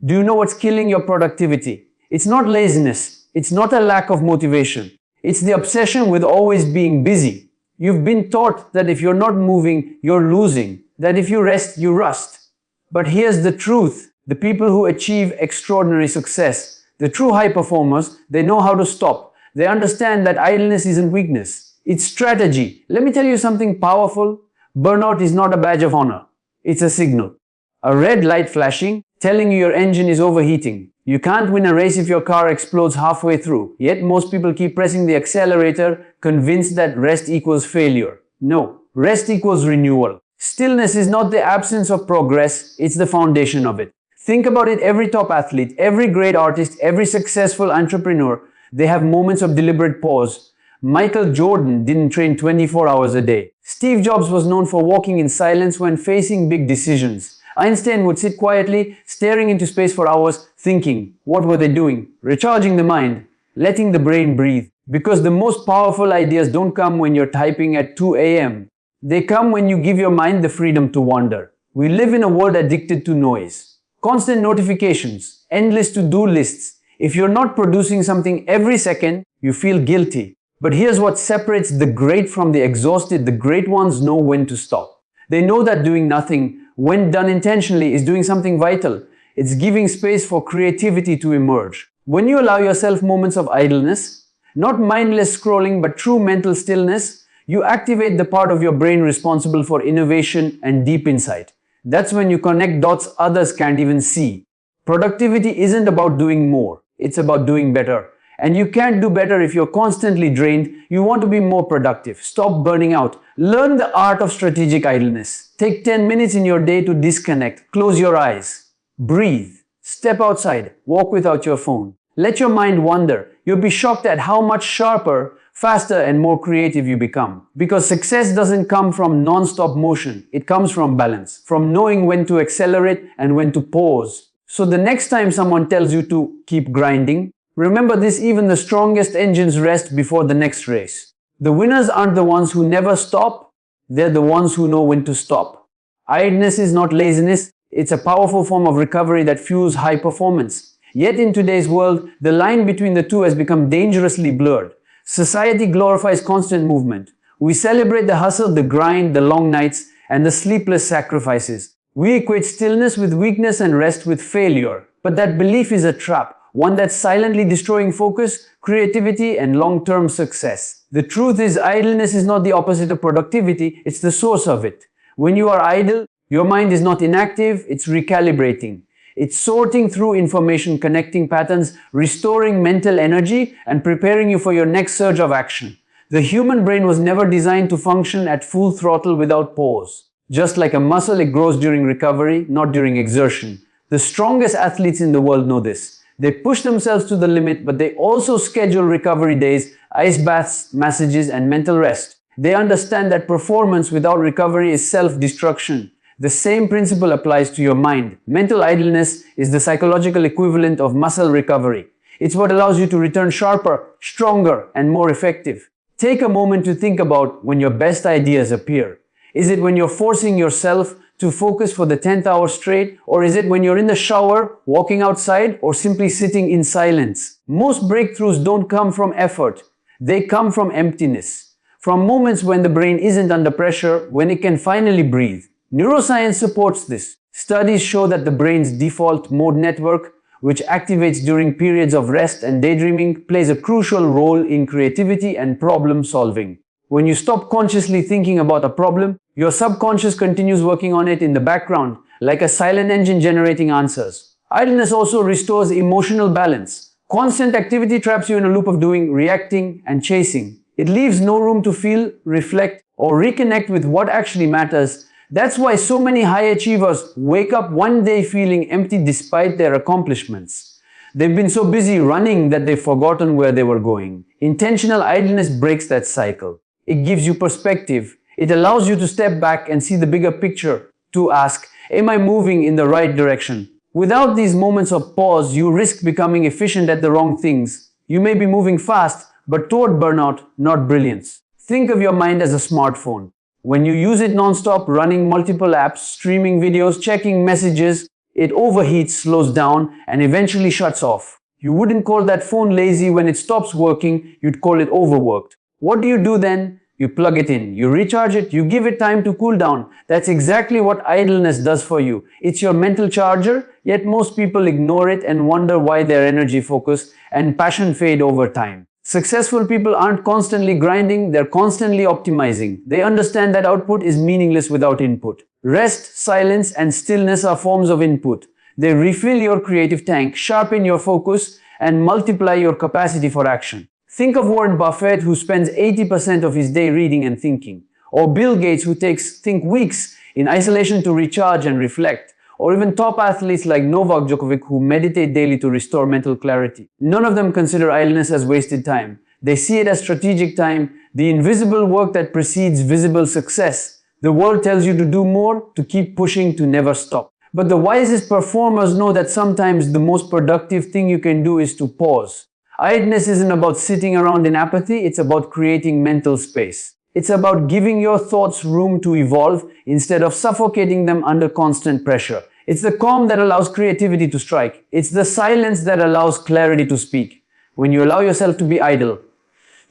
Do you know what's killing your productivity? It's not laziness. It's not a lack of motivation. It's the obsession with always being busy. You've been taught that if you're not moving, you're losing. That if you rest, you rust. But here's the truth. The people who achieve extraordinary success, the true high performers, they know how to stop. They understand that idleness isn't weakness. It's strategy. Let me tell you something powerful. Burnout is not a badge of honor. It's a signal. A red light flashing, telling you your engine is overheating. You can't win a race if your car explodes halfway through. Yet most people keep pressing the accelerator, convinced that rest equals failure. No, rest equals renewal. Stillness is not the absence of progress, it's the foundation of it. Think about it, every top athlete, every great artist, every successful entrepreneur, they have moments of deliberate pause. Michael Jordan didn't train 24 hours a day. Steve Jobs was known for walking in silence when facing big decisions. Einstein would sit quietly, staring into space for hours, thinking. What were they doing? Recharging the mind, letting the brain breathe. Because the most powerful ideas don't come when you're typing at 2 a.m. They come when you give your mind the freedom to wander. We live in a world addicted to noise. Constant notifications, endless to-do lists. If you're not producing something every second, you feel guilty. But here's what separates the great from the exhausted. The great ones know when to stop. They know that doing nothing, when done intentionally, is doing something vital. It's giving space for creativity to emerge. When you allow yourself moments of idleness, not mindless scrolling but true mental stillness, you activate the part of your brain responsible for innovation and deep insight. That's when you connect dots others can't even see. Productivity isn't about doing more, it's about doing better. And you can't do better if you're constantly drained. You want to be more productive. Stop burning out. Learn the art of strategic idleness. Take 10 minutes in your day to disconnect. Close your eyes. Breathe. Step outside. Walk without your phone. Let your mind wander. You'll be shocked at how much sharper, faster, and more creative you become. Because success doesn't come from non-stop motion. It comes from balance. From knowing when to accelerate and when to pause. So the next time someone tells you to keep grinding, remember this, even the strongest engines rest before the next race. The winners aren't the ones who never stop, they're the ones who know when to stop. Idleness is not laziness, it's a powerful form of recovery that fuels high performance. Yet in today's world, the line between the two has become dangerously blurred. Society glorifies constant movement. We celebrate the hustle, the grind, the long nights, and the sleepless sacrifices. We equate stillness with weakness and rest with failure. But that belief is a trap. One that's silently destroying focus, creativity, and long-term success. The truth is, idleness is not the opposite of productivity, it's the source of it. When you are idle, your mind is not inactive, it's recalibrating. It's sorting through information, connecting patterns, restoring mental energy, and preparing you for your next surge of action. The human brain was never designed to function at full throttle without pause. Just like a muscle, it grows during recovery, not during exertion. The strongest athletes in the world know this. They push themselves to the limit, but they also schedule recovery days, ice baths, massages, and mental rest. They understand that performance without recovery is self-destruction. The same principle applies to your mind. Mental idleness is the psychological equivalent of muscle recovery. It's what allows you to return sharper, stronger, and more effective. Take a moment to think about when your best ideas appear. Is it when you're forcing yourself to focus for the 10th hour straight? Or is it when you're in the shower, walking outside, or simply sitting in silence? Most breakthroughs don't come from effort. They come from emptiness. From moments when the brain isn't under pressure, when it can finally breathe. Neuroscience supports this. Studies show that the brain's default mode network, which activates during periods of rest and daydreaming, plays a crucial role in creativity and problem solving. When you stop consciously thinking about a problem, your subconscious continues working on it in the background, like a silent engine generating answers. Idleness also restores emotional balance. Constant activity traps you in a loop of doing, reacting, and chasing. It leaves no room to feel, reflect, or reconnect with what actually matters. That's why so many high achievers wake up one day feeling empty despite their accomplishments. They've been so busy running that they've forgotten where they were going. Intentional idleness breaks that cycle. It gives you perspective. It allows you to step back and see the bigger picture, to ask, am I moving in the right direction? Without these moments of pause, you risk becoming efficient at the wrong things. You may be moving fast, but toward burnout, not brilliance. Think of your mind as a smartphone. When you use it non-stop, running multiple apps, streaming videos, checking messages, It overheats, slows down, and eventually shuts off. You wouldn't call that phone lazy when it stops working, you'd call it overworked. What do you do then? You plug it in, you recharge it, you give it time to cool down. That's exactly what idleness does for you. It's your mental charger, yet most people ignore it and wonder why their energy, focus, and passion fade over time. Successful people aren't constantly grinding, they're constantly optimizing. They understand that output is meaningless without input. Rest, silence, and stillness are forms of input. They refill your creative tank, sharpen your focus, and multiply your capacity for action. Think of Warren Buffett, who spends 80% of his day reading and thinking, or Bill Gates, who think weeks in isolation to recharge and reflect, or even top athletes like Novak Djokovic, who meditate daily to restore mental clarity. None of them consider idleness as wasted time. They see it as strategic time, the invisible work that precedes visible success. The world tells you to do more, to keep pushing, to never stop. But the wisest performers know that sometimes the most productive thing you can do is to pause. Idleness isn't about sitting around in apathy, it's about creating mental space. It's about giving your thoughts room to evolve instead of suffocating them under constant pressure. It's the calm that allows creativity to strike. It's the silence that allows clarity to speak. When you allow yourself to be idle,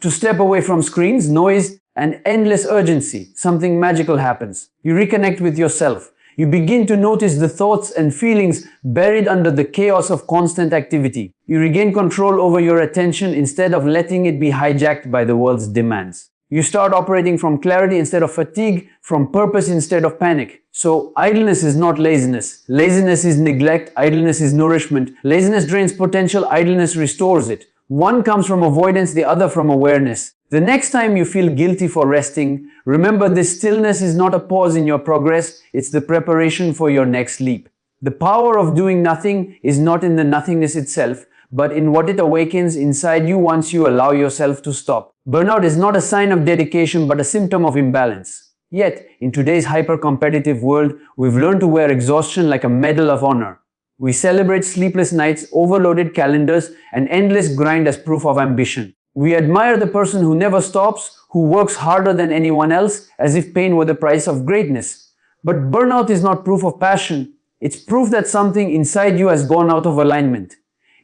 to step away from screens, noise, and endless urgency, something magical happens. You reconnect with yourself. You begin to notice the thoughts and feelings buried under the chaos of constant activity. You regain control over your attention instead of letting it be hijacked by the world's demands. You start operating from clarity instead of fatigue, from purpose instead of panic. So idleness is not laziness. Laziness is neglect. Idleness is nourishment. Laziness drains potential. Idleness restores it. One comes from avoidance, the other from awareness. The next time you feel guilty for resting, remember this stillness is not a pause in your progress, it's the preparation for your next leap. The power of doing nothing is not in the nothingness itself, but in what it awakens inside you once you allow yourself to stop. Burnout is not a sign of dedication, but a symptom of imbalance. Yet, in today's hyper-competitive world, we've learned to wear exhaustion like a medal of honor. We celebrate sleepless nights, overloaded calendars, and endless grind as proof of ambition. We admire the person who never stops, who works harder than anyone else, as if pain were the price of greatness. But burnout is not proof of passion. It's proof that something inside you has gone out of alignment.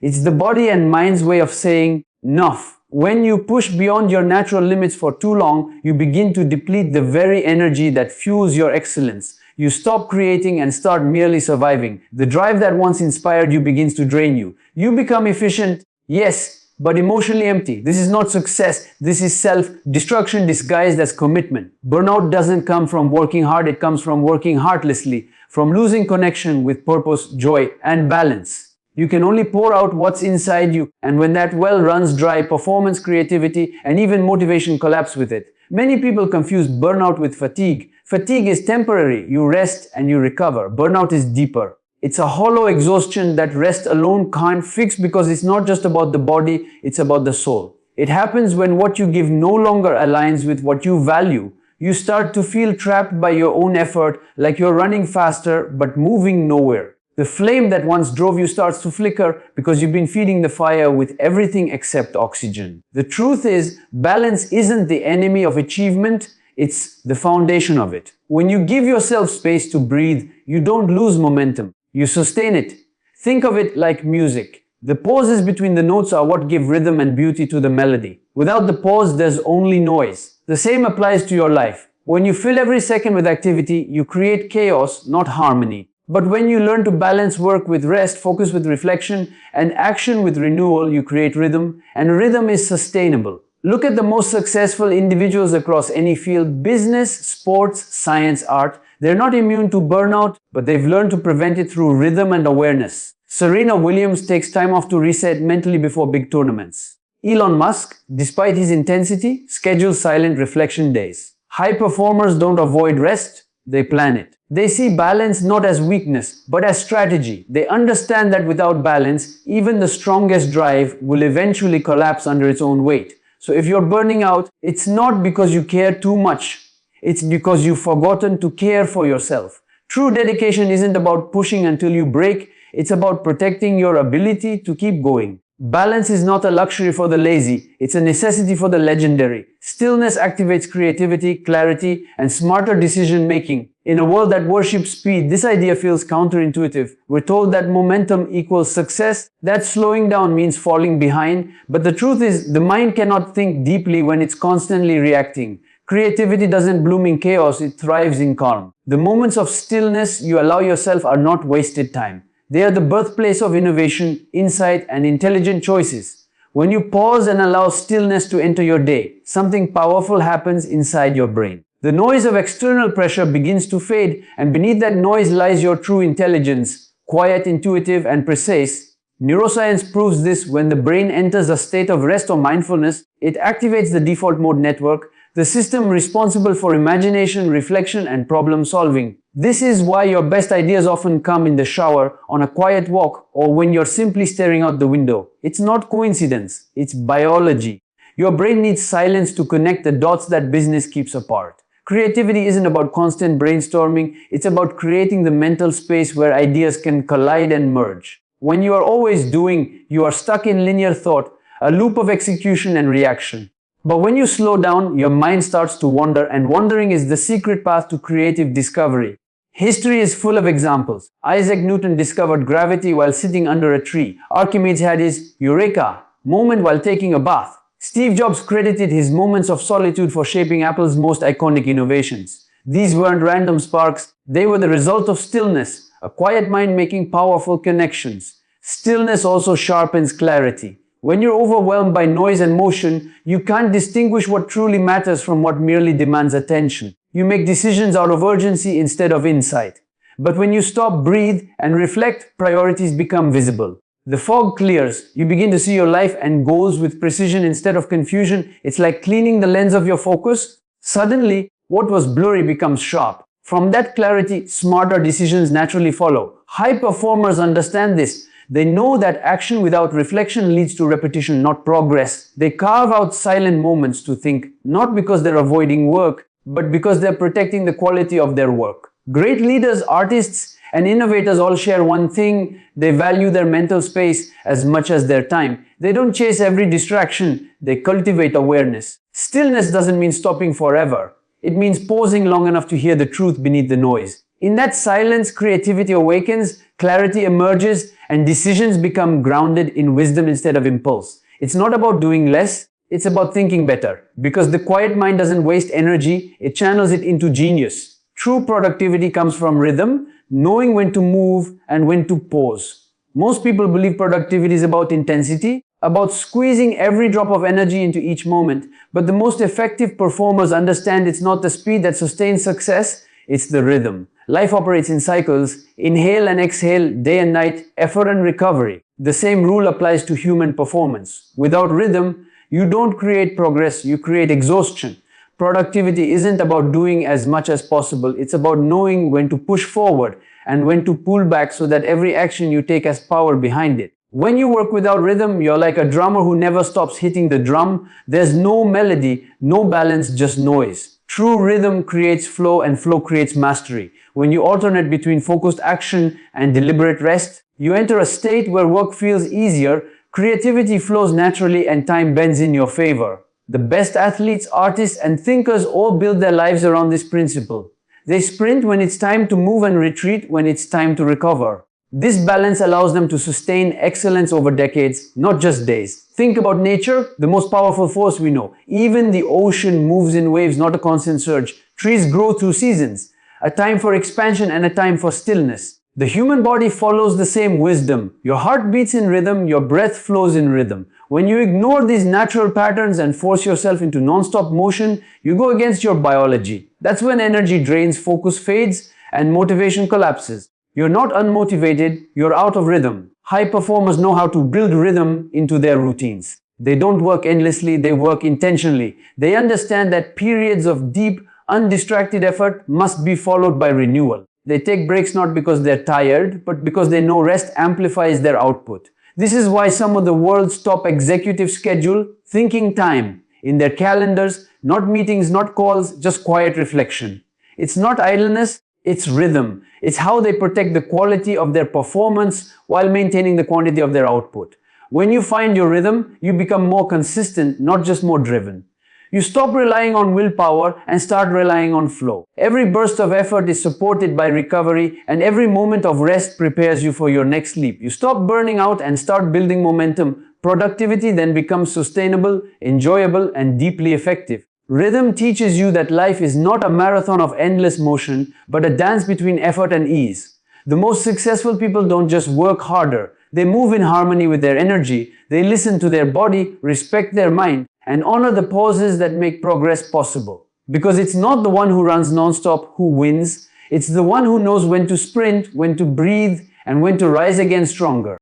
It's the body and mind's way of saying, enough. When you push beyond your natural limits for too long, you begin to deplete the very energy that fuels your excellence. You stop creating and start merely surviving. The drive that once inspired you begins to drain you. You become efficient, yes, but emotionally empty. This is not success. This is self-destruction disguised as commitment. Burnout doesn't come from working hard. It comes from working heartlessly, from losing connection with purpose, joy, and balance. You can only pour out what's inside you, and when that well runs dry, performance, creativity, and even motivation collapse with it. Many people confuse burnout with fatigue. Fatigue is temporary. You rest and you recover. Burnout is deeper. It's a hollow exhaustion that rest alone can't fix because it's not just about the body, it's about the soul. It happens when what you give no longer aligns with what you value. You start to feel trapped by your own effort, like you're running faster but moving nowhere. The flame that once drove you starts to flicker because you've been feeding the fire with everything except oxygen. The truth is, balance isn't the enemy of achievement, it's the foundation of it. When you give yourself space to breathe, you don't lose momentum. You sustain it. Think of it like music. The pauses between the notes are what give rhythm and beauty to the melody. Without the pause, there's only noise. The same applies to your life. When you fill every second with activity, you create chaos, not harmony. But when you learn to balance work with rest, focus with reflection, and action with renewal, you create rhythm, and rhythm is sustainable. Look at the most successful individuals across any field: business, sports, science, art. They're not immune to burnout, but they've learned to prevent it through rhythm and awareness. Serena Williams takes time off to reset mentally before big tournaments. Elon Musk, despite his intensity, schedules silent reflection days. High performers don't avoid rest, they plan it. They see balance not as weakness, but as strategy. They understand that without balance, even the strongest drive will eventually collapse under its own weight. So if you're burning out, it's not because you care too much. It's because you've forgotten to care for yourself. True dedication isn't about pushing until you break. It's about protecting your ability to keep going. Balance is not a luxury for the lazy, it's a necessity for the legendary. Stillness activates creativity, clarity, and smarter decision making. In a world that worships speed, this idea feels counterintuitive. We're told that momentum equals success, that slowing down means falling behind, but the truth is, the mind cannot think deeply when it's constantly reacting. Creativity doesn't bloom in chaos, it thrives in calm. The moments of stillness you allow yourself are not wasted time. They are the birthplace of innovation, insight, and intelligent choices. When you pause and allow stillness to enter your day, something powerful happens inside your brain. The noise of external pressure begins to fade, and beneath that noise lies your true intelligence, quiet, intuitive, and precise. Neuroscience proves this. When the brain enters a state of rest or mindfulness, it activates the default mode network, the system responsible for imagination, reflection, and problem solving. This is why your best ideas often come in the shower, on a quiet walk, or when you're simply staring out the window. It's not coincidence, it's biology. Your brain needs silence to connect the dots that business keeps apart. Creativity isn't about constant brainstorming, it's about creating the mental space where ideas can collide and merge. When you are always doing, you are stuck in linear thought, a loop of execution and reaction. But when you slow down, your mind starts to wander, and wandering is the secret path to creative discovery. History is full of examples. Isaac Newton discovered gravity while sitting under a tree. Archimedes had his eureka moment while taking a bath. Steve Jobs credited his moments of solitude for shaping Apple's most iconic innovations. These weren't random sparks, they were the result of stillness, a quiet mind making powerful connections. Stillness also sharpens clarity. When you're overwhelmed by noise and motion, you can't distinguish what truly matters from what merely demands attention. You make decisions out of urgency instead of insight. But when you stop, breathe, and reflect, priorities become visible. The fog clears. You begin to see your life and goals with precision instead of confusion. It's like cleaning the lens of your focus. Suddenly, what was blurry becomes sharp. From that clarity, smarter decisions naturally follow. High performers understand this. They know that action without reflection leads to repetition, not progress. They carve out silent moments to think, not because they're avoiding work, but because they're protecting the quality of their work. Great leaders, artists, and innovators all share one thing: they value their mental space as much as their time. They don't chase every distraction, they cultivate awareness. Stillness doesn't mean stopping forever. It means pausing long enough to hear the truth beneath the noise. In that silence, creativity awakens, clarity emerges, and decisions become grounded in wisdom instead of impulse. It's not about doing less, it's about thinking better. Because the quiet mind doesn't waste energy, it channels it into genius. True productivity comes from rhythm, knowing when to move and when to pause. Most people believe productivity is about intensity, about squeezing every drop of energy into each moment. But the most effective performers understand it's not the speed that sustains success, it's the rhythm. Life operates in cycles: inhale and exhale, day and night, effort and recovery. The same rule applies to human performance. Without rhythm, you don't create progress, you create exhaustion. Productivity isn't about doing as much as possible, it's about knowing when to push forward and when to pull back so that every action you take has power behind it. When you work without rhythm, you're like a drummer who never stops hitting the drum. There's no melody, no balance, just noise. True rhythm creates flow, and flow creates mastery. When you alternate between focused action and deliberate rest, you enter a state where work feels easier, creativity flows naturally, and time bends in your favor. The best athletes, artists, and thinkers all build their lives around this principle. They sprint when it's time to move and retreat when it's time to recover. This balance allows them to sustain excellence over decades, not just days. Think about nature, the most powerful force we know. Even the ocean moves in waves, not a constant surge. Trees grow through seasons, a time for expansion and a time for stillness. The human body follows the same wisdom. Your heart beats in rhythm, your breath flows in rhythm. When you ignore these natural patterns and force yourself into non-stop motion, you go against your biology. That's when energy drains, focus fades, and motivation collapses. You're not unmotivated, you're out of rhythm. High performers know how to build rhythm into their routines. They don't work endlessly, they work intentionally. They understand that periods of deep, undistracted effort must be followed by renewal. They take breaks not because they're tired, but because they know rest amplifies their output. This is why some of the world's top executives schedule thinking time in their calendars, not meetings, not calls, just quiet reflection. It's not idleness, it's rhythm. It's how they protect the quality of their performance while maintaining the quantity of their output. When you find your rhythm, you become more consistent, not just more driven. You stop relying on willpower and start relying on flow. Every burst of effort is supported by recovery, and every moment of rest prepares you for your next leap. You stop burning out and start building momentum. Productivity then becomes sustainable, enjoyable, and deeply effective. Rhythm teaches you that life is not a marathon of endless motion, but a dance between effort and ease. The most successful people don't just work harder. They move in harmony with their energy. They listen to their body, respect their mind, and honor the pauses that make progress possible. Because it's not the one who runs non-stop who wins. It's the one who knows when to sprint, when to breathe, and when to rise again stronger.